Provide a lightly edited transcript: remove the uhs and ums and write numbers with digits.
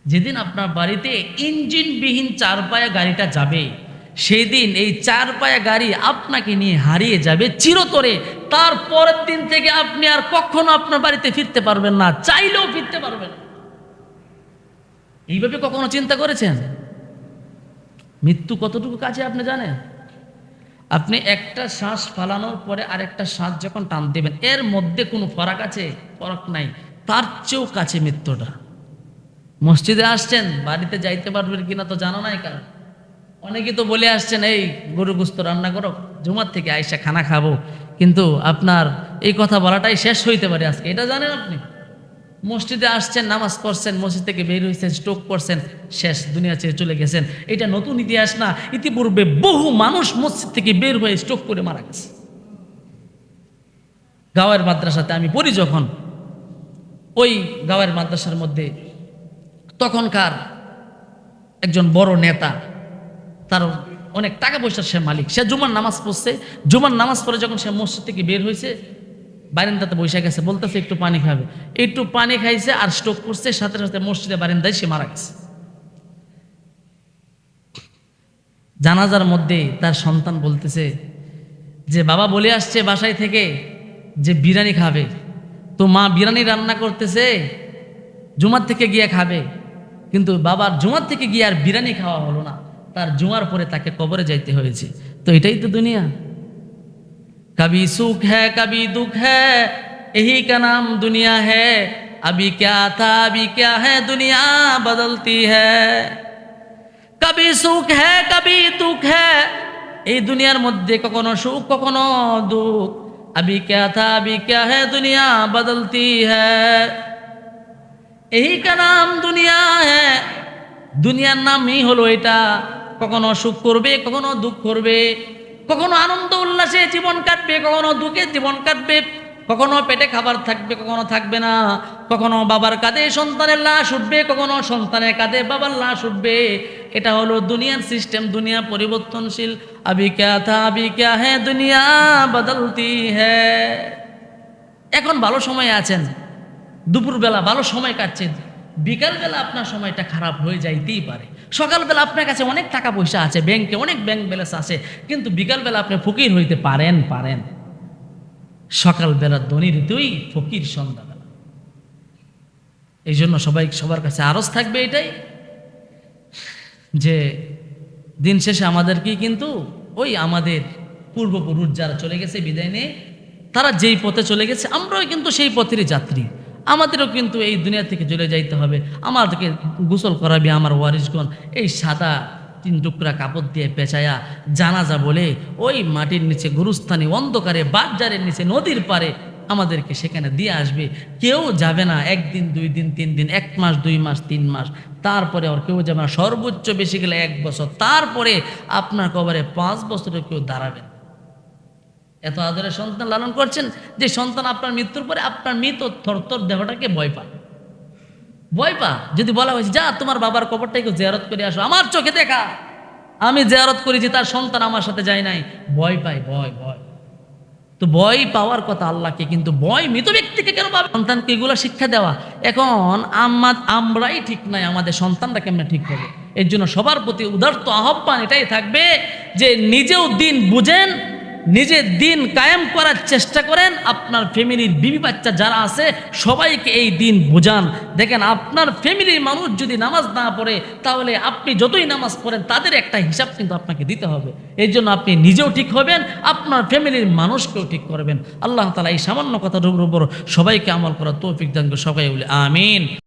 যেদিন আপনার বাড়িতে ইঞ্জিনবিহীন চার পায়া গাড়িটা যাবে, সেই দিন এই চার পায়া গাড়ি আপনাকে নিয়ে হারিয়ে যাবে চিরতরে। তার পরের দিন থেকে আপনি আর কখনো আপনার বাড়িতে ফিরতে পারবেন না, চাইলেও ফিরতে পারবেন না। এইভাবে কখনো চিন্তা করেছেন মৃত্যু কতটুকু কাছে আপনি জানেন? আপনি একটা শ্বাস ফালানোর পরে আরেকটা শ্বাস যখন টান দেবেন, এর মধ্যে কোনো ফারাক আছে? ফরক নাই। তার চেয়েও কাছে মৃত্যুটা। মসজিদে আসছেন, বাড়িতে যাইতে পারবেন কিনা তো জানা নাই কারণ অনেকে তো বলে আসছেন এই গরু গোস্ত রান্না করো, জুমার থেকে আইসা খানা খাবো, কিন্তু আপনার এই কথা বলাটাই শেষ হইতে পারে আজকে, এটা জানেন আপনি? মসজিদে আসছেন, নামাজ পড়ছেন, মসজিদ থেকে বের হয়েছেন, স্ট্রোক করছেন, শেষ, দুনিয়া ছেড়ে চলে গেছেন। এটা নতুন ইতিহাস না, ইতিপূর্বে বহু মানুষ মসজিদ থেকে বের হয়ে স্ট্রোক করে মারা গেছে। গাঁয়ের মাদ্রাসাতে আমি পড়ি যখন, ওই গাঁয়ের মাদ্রাসার মধ্যে তখনকার একজন বড় নেতা, তার অনেক টাকা পয়সার সে মালিক, সে জুমার নামাজ পড়ছে। জুমার নামাজ পড়ে যখন সে মসজিদ থেকে বের হয়েছে, বারিন্দাতে বসে গেছে, বলতেছে একটু পানি খাবে। একটু পানি খাইছে আর স্ট্রোক করছে, সাথে সাথে মসজিদে বারিন্দায় সে মারা গেছে। জানাজার মধ্যে তার সন্তান বলতেছে যে বাবা বলে আসছে বাসায় থেকে যে বিরিয়ানি খাবে, তো মা বিরিয়ানি রান্না করতেছে, জুমার থেকে গিয়ে খাবে, কিন্তু বাবার জুমার থেকে গিয়ে আর বিরিয়ানি খাওয়া হলো না, তার জুমার পরে তাকে কবরে যাইতে হয়েছে। তো এটাই তো দুনিয়া। कभी सुख है कभी दुख है, यही का नाम दुनिया है। अभी क्या था अभी क्या है, दुनिया बदलती है। कभी सुख है कभी दुख है, এই দুনিয়ার মধ্যে কখনো সুখ কখনো দুঃখ। अभी क्या था अभी क्या है, दुनिया बदलती है। यही का नाम दुनिया है। দুনিয়ার নামই হলো এটা। কখনো সুখ করবে কখনো দুঃখ করবে, কখনো আনন্দ উল্লাসে জীবন কাটবে কখনো দুঃখে জীবন কাটবে, কখনো পেটে খাবার থাকবে কখনো থাকবে না, কখনো বাবার কাঁধে সন্তানের লাশ উঠবে কখনো সন্তানের কাঁধে বাবার লাশ উঠবে। এটা হলো দুনিয়ার সিস্টেম, দুনিয়া পরিবর্তনশীল। আবি ক্যা থা আবি ক্যা হ্যায়, দুনিয়া বদলতি হ্যায়। এখন ভালো সময় আছেন, দুপুরবেলা ভালো সময় কাটছে, বিকালবেলা আপনার সময়টা খারাপ হয়ে যাইতেই পারে। সকালবেলা আপনার কাছে অনেক টাকা পয়সা আছে, ব্যাংকে অনেক ব্যাংক ব্যালেন্স আছে, কিন্তু বিকালবেলা আপনি ফকির হইতে পারেন। সকালবেলা ধনীর দুই, ফকির সন্ধ্যাবেলা। এই জন্য সবার কাছে আরজ থাকবে এটাই যে দিন শেষে আমাদেরকেই কিন্তু ওই আমাদের পূর্বপুরুষ যারা চলে গেছে বিদায় নিয়ে, তারা যেই পথে চলে গেছে আমরাও কিন্তু সেই পথেরই যাত্রী। আমাদেরও কিন্তু এই দুনিয়া থেকে চলে যাইতে হবে। আমাদেরকে গোসল করাবে আমার ওয়ারিশগণ, এই সাদা 3 টুকরা কাপড় দিয়ে পেঁচায়া জানাজা বলে ওই মাটির নিচে গুরুস্থানে অন্ধকারে বাজারের নিচে নদীর পারে আমাদেরকে সেখানে দিয়ে আসবে। কেউ যাবে না 1 দিন 2 দিন 3 দিন, 1 মাস 2 মাস 3 মাস, তারপরে আর কেউ যাবে না। সর্বোচ্চ বেশি গেলে 1 বছর, তারপরে আপনার কবরে 5 বছরে কেউ দাঁড়াবে না। এত আদরের সন্তান লালন করছেন, যে সন্তান আপনার মৃত্যুর পরে আপনার মৃত থরথর দেহটাকে ভয় পা। যদি বলা হয়েছে যা তোমার বাবার কবরটাকে জিয়ারত করে আসো, আমার চোখে দেখা, আমি জিয়ারত করেছি, তার সন্তান আমার সাথে যায় নাই, ভয় পায়। তো ভয় পাওয়ার কথা আল্লাহকে, কিন্তু ভয় মৃত ব্যক্তিকে কেন পাবে? সন্তানকে এগুলো শিক্ষা দেওয়া। এখন আমরাই ঠিক নাই, আমাদের সন্তানরা কেমনে ঠিক হবে? এর জন্য সবার প্রতি উদারত আহ্বান এটাই থাকবে যে নিজেও দিন বুঝেন, নিজের দিন কায়েম করার চেষ্টা করেন। আপনার ফ্যামিলির বিবি বাচ্চা যারা আছে সবাইকে এই দিন বোঝান। দেখেন আপনার ফ্যামিলির মানুষ যদি নামাজ না পড়ে, তাহলে আপনি যতই নামাজ পড়েন তাদের একটা হিসাব কিন্তু আপনাকে দিতে হবে। এই জন্য আপনি নিজেও ঠিক হবেন, আপনার ফ্যামিলির মানুষকেও ঠিক করবেন। আল্লাহ তাআলা এই সামান্য কথার উপর সবাইকে আমল করার তৌফিক দান করুন। সবাই বলে আমিন।